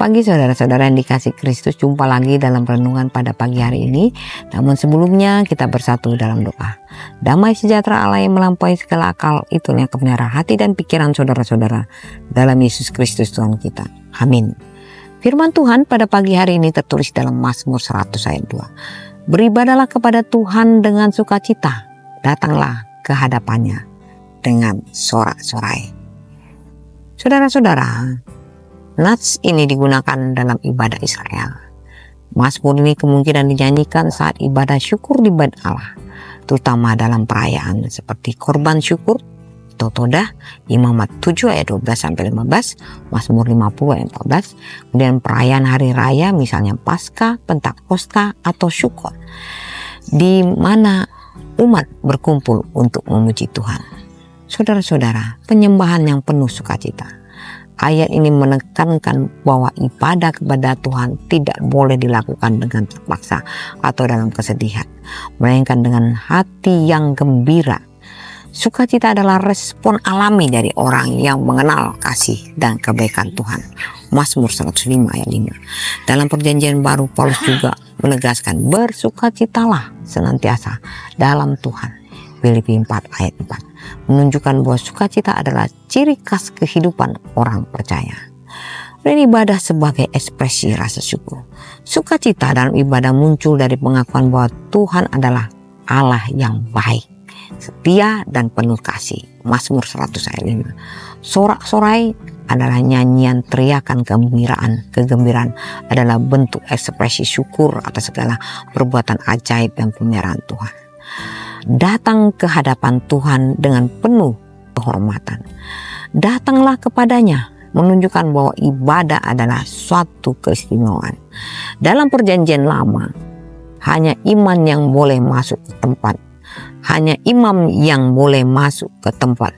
pagi saudara-saudara yang dikasih Kristus, jumpa lagi dalam renungan pada pagi hari ini. Namun sebelumnya kita bersatu dalam doa. Damai sejahtera Allah yang melampaui segala akal itu yang kebenaran hati dan pikiran saudara-saudara dalam Yesus Kristus Tuhan kita. Amin. Firman Tuhan pada pagi hari ini tertulis dalam Mazmur 100 ayat 2. Beribadalah kepada Tuhan dengan sukacita, datanglah ke hadapannya dengan sorak-sorai. Saudara-saudara, nats ini digunakan dalam ibadah Israel. Mazmur ini kemungkinan dinyanyikan saat ibadah syukur di bait Allah, terutama dalam perayaan seperti korban syukur, Totodah, Imamat 7 ayat 12 sampai 15, Mazmur 50 ayat 14, kemudian perayaan hari raya misalnya Paskah, Pentakosta atau Syukur, di mana umat berkumpul untuk memuji Tuhan. Saudara-saudara, penyembahan yang penuh sukacita. Ayat ini menekankan bahwa ibadah kepada Tuhan tidak boleh dilakukan dengan terpaksa atau dalam kesedihan, melainkan dengan hati yang gembira. Sukacita adalah respon alami dari orang yang mengenal kasih dan kebaikan Tuhan. Mazmur 105 ayat 5. Dalam perjanjian baru, Paulus juga menegaskan bersukacitalah senantiasa dalam Tuhan. Filipi 4 ayat 4 menunjukkan bahwa sukacita adalah ciri khas kehidupan orang percaya. Dan ibadah sebagai ekspresi rasa syukur. Sukacita dalam ibadah muncul dari pengakuan bahwa Tuhan adalah Allah yang baik, setia dan penuh kasih. Mazmur 100 ayat 5. Sorak-sorai adalah nyanyian teriakan kegembiraan. Kegembiraan adalah bentuk ekspresi syukur atas segala perbuatan ajaib dan pemeliharaan Tuhan. Datang ke hadapan Tuhan dengan penuh kehormatan. Datanglah kepadanya, menunjukkan bahwa ibadah adalah suatu keistimewaan. Dalam perjanjian lama, hanya iman yang boleh masuk ke tempat, hanya imam yang boleh masuk ke tempat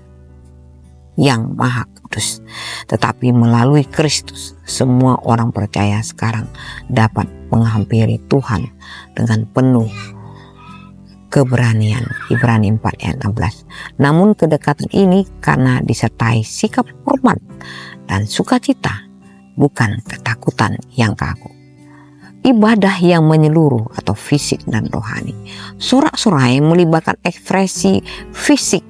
yang maha kudus. Tetapi melalui Kristus, semua orang percaya sekarang dapat menghampiri Tuhan dengan penuh keberanian. Ibrani 4 ayat 16. Namun kedekatan ini karena disertai sikap hormat dan sukacita, bukan ketakutan yang kaku. Ibadah yang menyeluruh atau fisik dan rohani. Sorak-sorai melibatkan ekspresi fisik,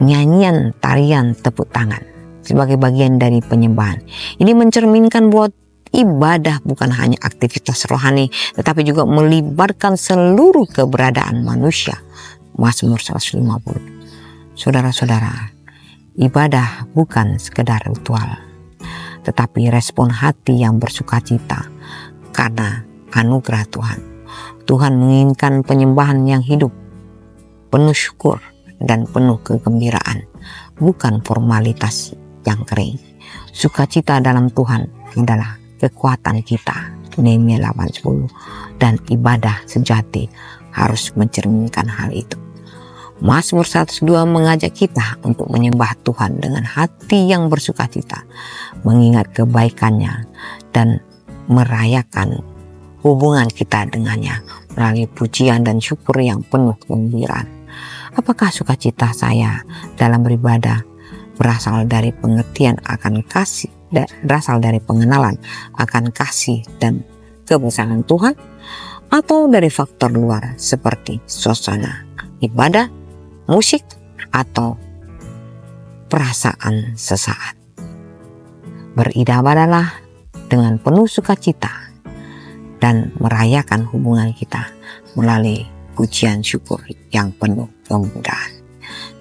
nyanyian, tarian, tepuk tangan sebagai bagian dari penyembahan. Ini mencerminkan bahwa ibadah bukan hanya aktivitas rohani, tetapi juga melibatkan seluruh keberadaan manusia. Mazmur 150. Saudara-saudara, ibadah bukan sekedar ritual, tetapi respon hati yang bersukacita karena anugerah Tuhan. Tuhan menginginkan penyembahan yang hidup, penuh syukur dan penuh kegembiraan, bukan formalitas yang kering. Sukacita dalam Tuhan adalah kekuatan kita. Nehemia 8:10. Dan ibadah sejati harus mencerminkan hal itu. Mazmur 102 mengajak kita untuk menyembah Tuhan dengan hati yang bersukacita, mengingat kebaikannya dan merayakan hubungan kita dengannya melalui pujian dan syukur yang penuh kegembiraan. Apakah sukacita saya dalam beribadah berasal dari pengertian akan kasih, berasal dari pengenalan akan kasih dan kebesaran Tuhan, atau dari faktor luar seperti suasana ibadah, musik, atau perasaan sesaat? Beribadahlah dengan penuh sukacita dan merayakan hubungan kita melalui pujian syukur yang penuh kemudahan.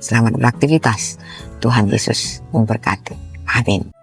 Selamat beraktivitas. Tuhan Yesus memberkati. Amin.